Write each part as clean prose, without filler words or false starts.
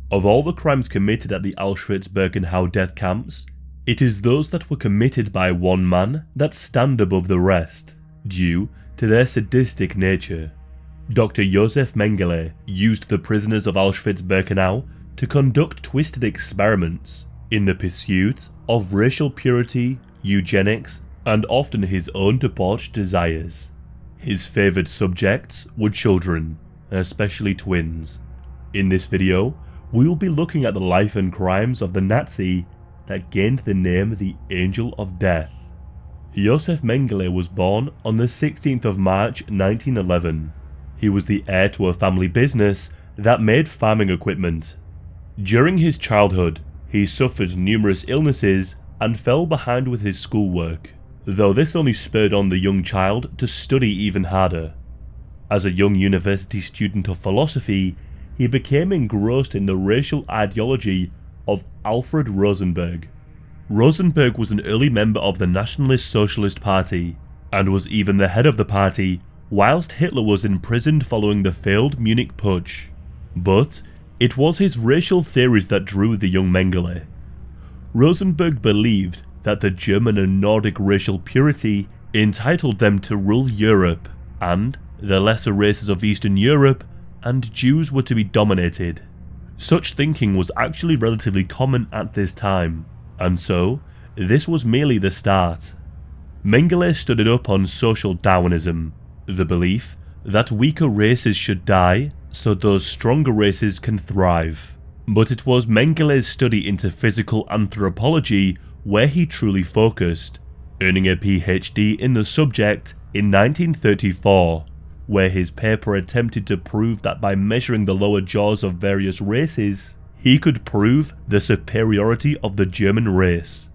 Of all the crimes committed at the Auschwitz-Birkenau death camps, it is those that were committed by one man that stand above the rest, due to their sadistic nature. Dr. Josef Mengele used the prisoners of Auschwitz-Birkenau to conduct twisted experiments in the pursuit of racial purity, eugenics, and often his own debauched desires. His favoured subjects were children, especially twins. In this video, we will be looking at the life and crimes of the Nazi that gained the name the Angel of Death. Josef Mengele was born on the 16th of March 1911. He was the heir to a family business that made farming equipment. During his childhood, he suffered numerous illnesses and fell behind with his schoolwork, though this only spurred on the young child to study even harder. As a young university student of philosophy, he became engrossed in the racial ideology of Alfred Rosenberg. Rosenberg was an early member of the Nationalist Socialist Party, and was even the head of the party whilst Hitler was imprisoned following the failed Munich Putsch. But it was his racial theories that drew the young Mengele. Rosenberg believed that the German and Nordic racial purity entitled them to rule Europe, and the lesser races of Eastern Europe and Jews were to be dominated. Such thinking was actually relatively common at this time, and so this was merely the start. Mengele studied up on social Darwinism, the belief that weaker races should die so those stronger races can thrive. But it was Mengele's study into physical anthropology where he truly focused, earning a PhD in the subject in 1934, where his paper attempted to prove that by measuring the lower jaws of various races, he could prove the superiority of the German race.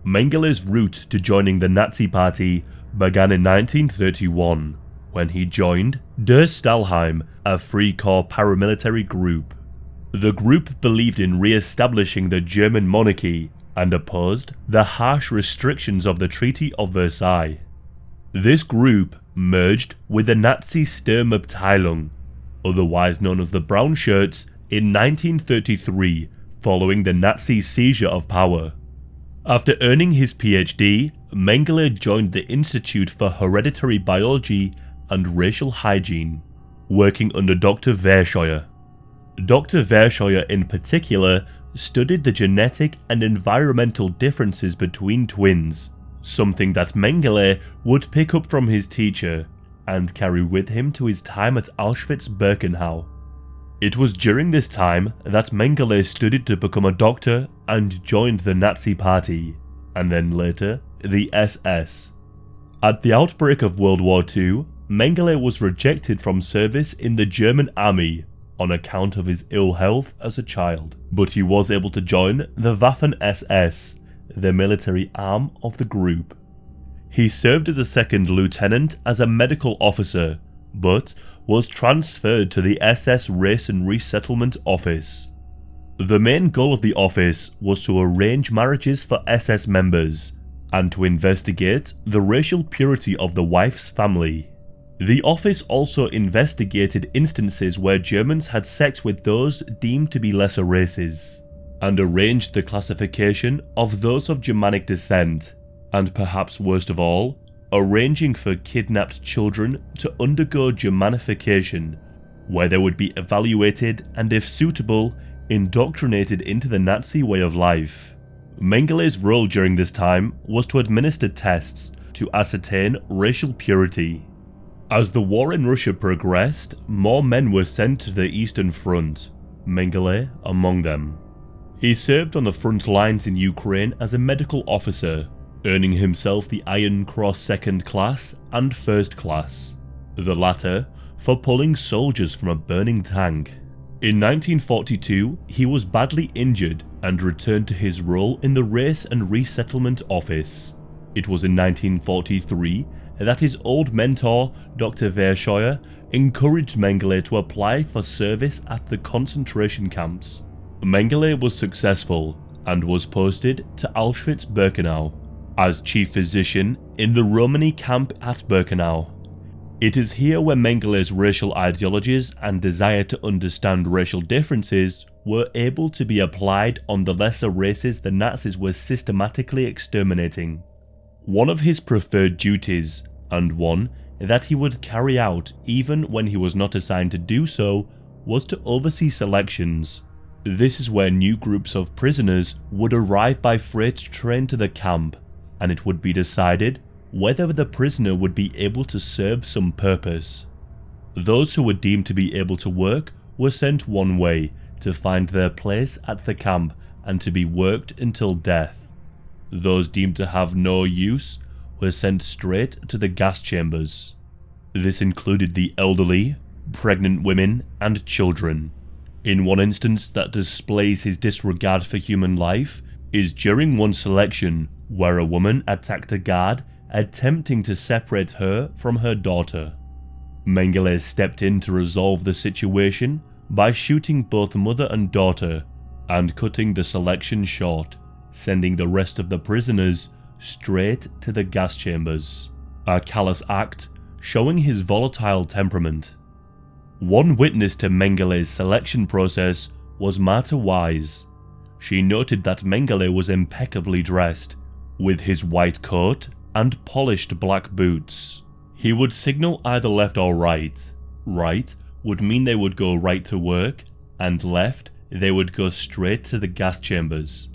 Mengele's route to joining the Nazi Party began in 1931, when he joined Der Stahlhelm, a Free Corps paramilitary group. The group believed in re-establishing the German monarchy and opposed the harsh restrictions of the Treaty of Versailles. This group merged with the Nazi Sturmabteilung, otherwise known as the Brown Shirts, in 1933 following the Nazi seizure of power. After earning his PhD, Mengele joined the Institute for Hereditary Biology and Racial Hygiene, working under Dr. Verscheuer. Dr. Verscheuer in particular studied the genetic and environmental differences between twins, something that Mengele would pick up from his teacher and carry with him to his time at Auschwitz-Birkenau. It was during this time that Mengele studied to become a doctor and joined the Nazi Party, and then later the SS. At the outbreak of World War II, Mengele was rejected from service in the German army on account of his ill health as a child, but he was able to join the Waffen-SS, the military arm of the group. He served as a second lieutenant as a medical officer, but was transferred to the SS Race and Resettlement Office. The main goal of the office was to arrange marriages for SS members, and to investigate the racial purity of the wife's family. The office also investigated instances where Germans had sex with those deemed to be lesser races, and arranged the classification of those of Germanic descent, and perhaps worst of all, arranging for kidnapped children to undergo Germanification, where they would be evaluated and, if suitable, indoctrinated into the Nazi way of life. Mengele's role during this time was to administer tests to ascertain racial purity. As the war in Russia progressed, more men were sent to the Eastern Front, Mengele among them. He served on the front lines in Ukraine as a medical officer, earning himself the Iron Cross Second Class and First Class, the latter for pulling soldiers from a burning tank. In 1942, he was badly injured and returned to his role in the Race and Resettlement Office. It was in 1943 that his old mentor, Dr. Verscheuer, encouraged Mengele to apply for service at the concentration camps. Mengele was successful and was posted to Auschwitz-Birkenau as chief physician in the Romani camp at Birkenau. It is here where Mengele's racial ideologies and desire to understand racial differences were able to be applied on the lesser races the Nazis were systematically exterminating. One of his preferred duties, and one that he would carry out even when he was not assigned to do so, was to oversee selections. This is where new groups of prisoners would arrive by freight train to the camp, and it would be decided whether the prisoner would be able to serve some purpose. Those who were deemed to be able to work were sent one way, to find their place at the camp and to be worked until death. Those deemed to have no use were sent straight to the gas chambers. This included the elderly, pregnant women, and children. In one instance that displays his disregard for human life is during one selection where a woman attacked a guard attempting to separate her from her daughter. Mengele stepped in to resolve the situation by shooting both mother and daughter and cutting the selection short, sending the rest of the prisoners straight to the gas chambers. A callous act showing his volatile temperament. One witness to Mengele's selection process was Martha Wise. She noted that Mengele was impeccably dressed, with his white coat and polished black boots. He would signal either left or right. Right would mean they would go right to work, and left they would go straight to the gas chambers.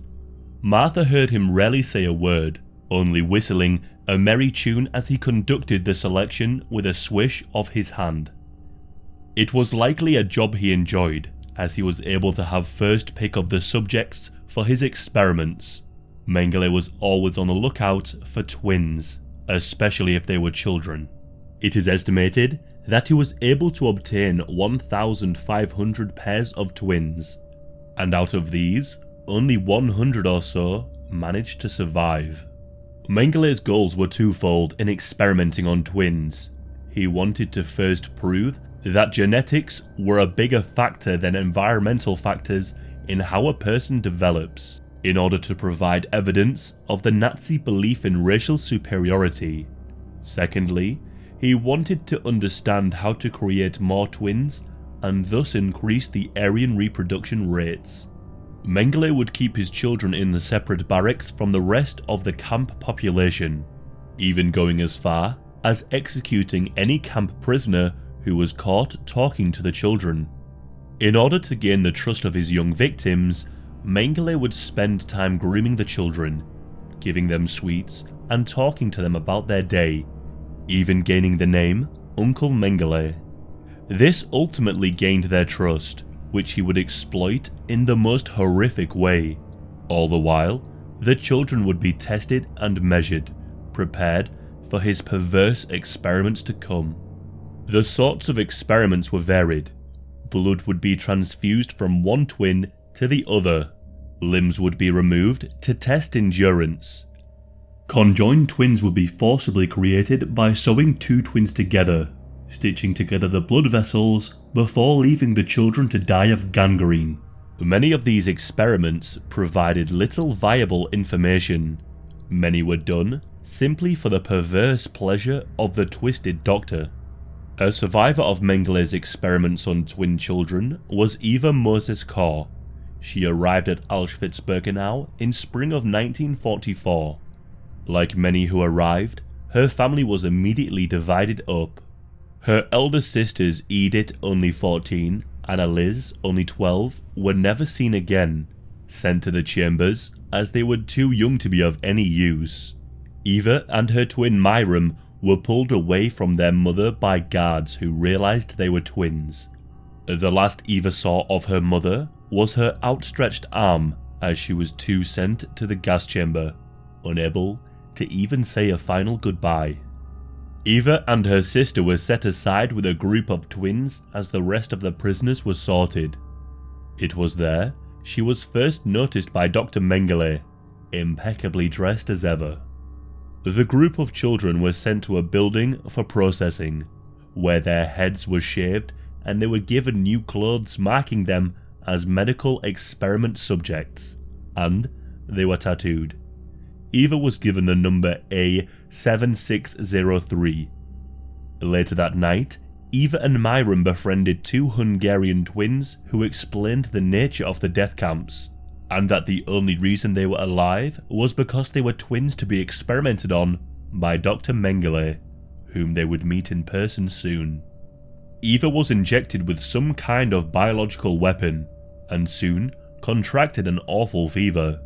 Martha heard him rarely say a word, only whistling a merry tune as he conducted the selection with a swish of his hand. It was likely a job he enjoyed, as he was able to have first pick of the subjects for his experiments. Mengele was always on the lookout for twins, especially if they were children. It is estimated that he was able to obtain 1,500 pairs of twins, and out of these, only 100 or so managed to survive. Mengele's goals were twofold in experimenting on twins. He wanted to first prove that genetics were a bigger factor than environmental factors in how a person develops, in order to provide evidence of the Nazi belief in racial superiority. Secondly, he wanted to understand how to create more twins and thus increase the Aryan reproduction rates. Mengele would keep his children in the separate barracks from the rest of the camp population, even going as far as executing any camp prisoner who was caught talking to the children. In order to gain the trust of his young victims, Mengele would spend time grooming the children, giving them sweets and talking to them about their day, even gaining the name Uncle Mengele. This ultimately gained their trust, which he would exploit in the most horrific way. All the while, the children would be tested and measured, prepared for his perverse experiments to come. The sorts of experiments were varied. Blood would be transfused from one twin to the other. Limbs would be removed to test endurance. Conjoined twins would be forcibly created by sewing two twins together, stitching together the blood vessels before leaving the children to die of gangrene. Many of these experiments provided little viable information. Many were done simply for the perverse pleasure of the twisted doctor. A survivor of Mengele's experiments on twin children was Eva Moses Kor. She arrived at Auschwitz-Birkenau in spring of 1944. Like many who arrived, her family was immediately divided up. Her elder sisters Edith, only 14, and Liz, only 12, were never seen again, sent to the chambers as they were too young to be of any use. Eva and her twin Myram were pulled away from their mother by guards who realized they were twins. The last Eva saw of her mother was her outstretched arm as she was too sent to the gas chamber, unable to even say a final goodbye. Eva and her sister were set aside with a group of twins as the rest of the prisoners were sorted. It was there she was first noticed by Dr. Mengele, impeccably dressed as ever. The group of children were sent to a building for processing, where their heads were shaved and they were given new clothes marking them as medical experiment subjects, and they were tattooed. Eva was given the number A7603. Later that night, Eva and Myron befriended two Hungarian twins who explained the nature of the death camps, and that the only reason they were alive was because they were twins to be experimented on by Dr. Mengele, whom they would meet in person soon. Eva was injected with some kind of biological weapon, and soon contracted an awful fever.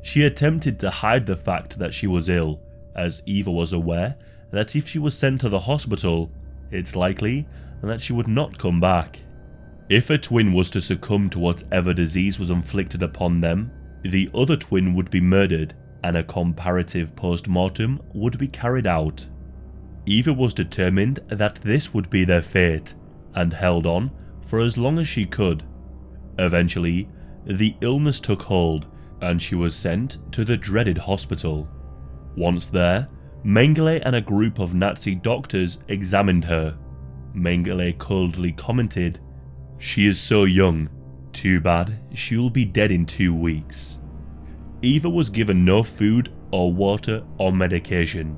She attempted to hide the fact that she was ill, as Eva was aware that if she was sent to the hospital, it's likely that she would not come back. If a twin was to succumb to whatever disease was inflicted upon them, the other twin would be murdered and a comparative post-mortem would be carried out. Eva was determined that this would be their fate and held on for as long as she could. Eventually, the illness took hold and she was sent to the dreaded hospital. Once there, Mengele and a group of Nazi doctors examined her. Mengele coldly commented, "She is so young. Too bad, she'll be dead in 2 weeks." Eva was given no food or water or medication.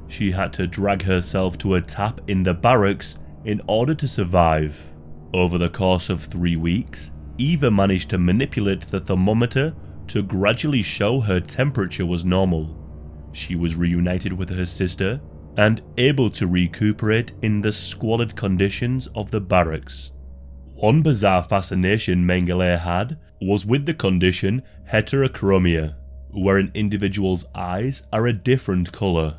She had to drag herself to a tap in the barracks in order to survive. Over the course of 3 weeks, Eva managed to manipulate the thermometer to gradually show her temperature was normal. She was reunited with her sister and able to recuperate in the squalid conditions of the barracks. One bizarre fascination Mengele had was with the condition heterochromia, where an individual's eyes are a different colour.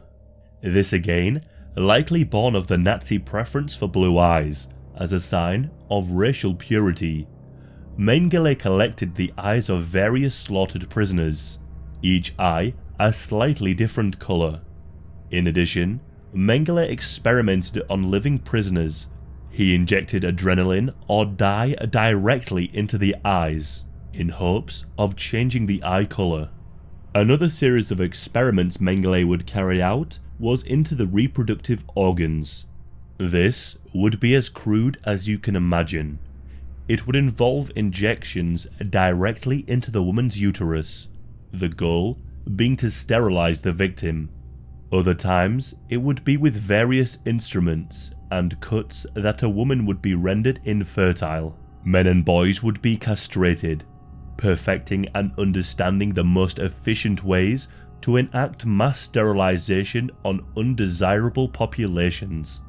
This again, likely born of the Nazi preference for blue eyes, as a sign of racial purity. Mengele collected the eyes of various slaughtered prisoners, each eye a slightly different colour. In addition, Mengele experimented on living prisoners. He injected adrenaline or dye directly into the eyes, in hopes of changing the eye colour. Another series of experiments Mengele would carry out was into the reproductive organs. This would be as crude as you can imagine. It would involve injections directly into the woman's uterus, the goal being to sterilize the victim. Other times, it would be with various instruments and cuts that a woman would be rendered infertile. Men and boys would be castrated, perfecting and understanding the most efficient ways to enact mass sterilization on undesirable populations.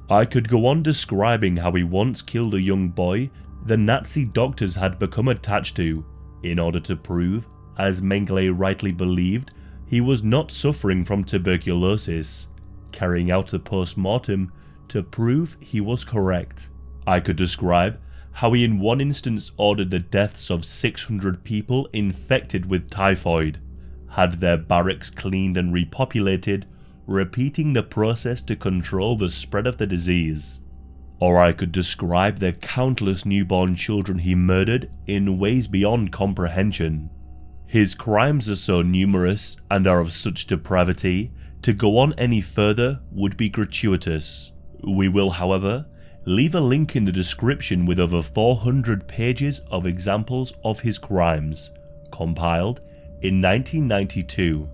I could go on describing how he once killed a young boy the Nazi doctors had become attached to, in order to prove, as Mengele rightly believed, he was not suffering from tuberculosis, carrying out a post-mortem to prove he was correct. I could describe how he in one instance ordered the deaths of 600 people infected with typhoid, had their barracks cleaned and repopulated, repeating the process to control the spread of the disease. Or I could describe the countless newborn children he murdered in ways beyond comprehension. His crimes are so numerous and are of such depravity, to go on any further would be gratuitous. We will, however, leave a link in the description with over 400 pages of examples of his crimes, compiled in 1992.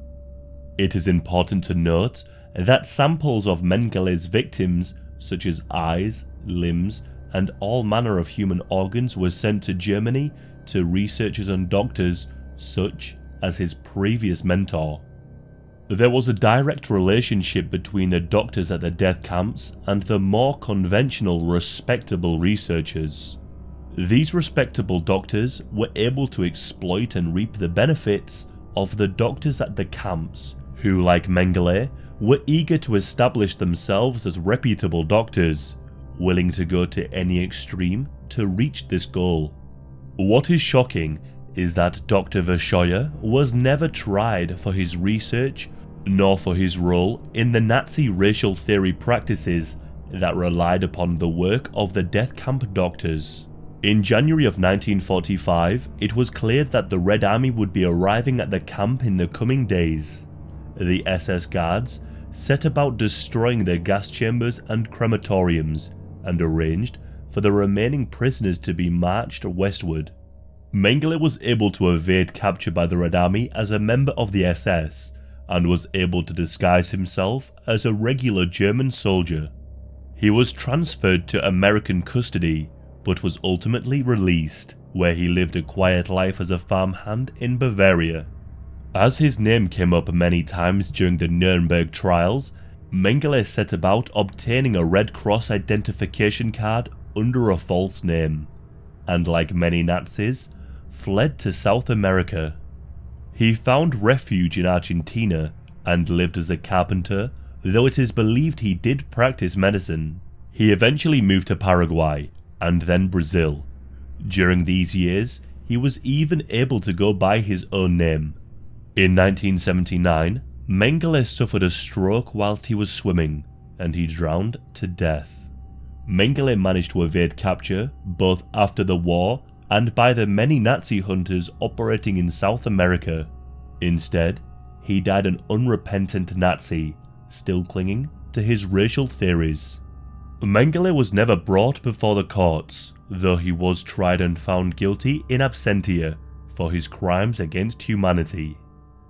It is important to note that samples of Mengele's victims, such as eyes, limbs, and all manner of human organs, were sent to Germany to researchers and doctors such as his previous mentor. There was a direct relationship between the doctors at the death camps and the more conventional, respectable researchers. These respectable doctors were able to exploit and reap the benefits of the doctors at the camps, who, like Mengele, were eager to establish themselves as reputable doctors, willing to go to any extreme to reach this goal. What is shocking is that Dr. Verschoyer was never tried for his research nor for his role in the Nazi racial theory practices that relied upon the work of the death camp doctors. In January of 1945, it was cleared that the Red Army would be arriving at the camp in the coming days. The SS guards set about destroying the gas chambers and crematoriums, and arranged for the remaining prisoners to be marched westward. Mengele was able to evade capture by the Red Army as a member of the SS, and was able to disguise himself as a regular German soldier. He was transferred to American custody, but was ultimately released, where he lived a quiet life as a farmhand in Bavaria. As his name came up many times during the Nuremberg trials, Mengele set about obtaining a Red Cross identification card under a false name, and like many Nazis, fled to South America. He found refuge in Argentina and lived as a carpenter, though it is believed he did practice medicine. He eventually moved to Paraguay and then Brazil. During these years, he was even able to go by his own name. In 1979, Mengele suffered a stroke whilst he was swimming, and he drowned to death. Mengele managed to evade capture both after the war and by the many Nazi hunters operating in South America. Instead, he died an unrepentant Nazi, still clinging to his racial theories. Mengele was never brought before the courts, though he was tried and found guilty in absentia for his crimes against humanity.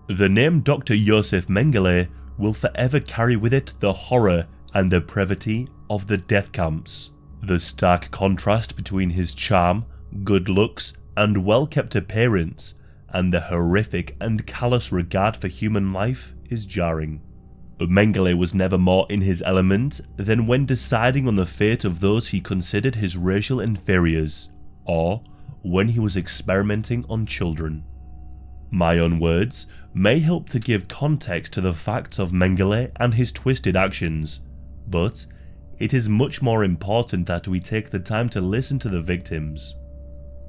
The name Dr. Josef Mengele will forever carry with it the horror and depravity of the death camps. The stark contrast between his charm, good looks, and well-kept appearance, and the horrific and callous regard for human life is jarring. Mengele was never more in his element than when deciding on the fate of those he considered his racial inferiors, or when he was experimenting on children. My own words may help to give context to the facts of Mengele and his twisted actions, but it is much more important that we take the time to listen to the victims.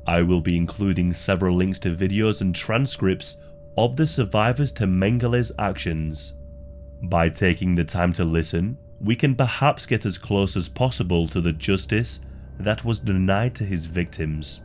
I will be including several links to videos and transcripts of the survivors to Mengele's actions. By taking the time to listen, we can perhaps get as close as possible to the justice that was denied to his victims.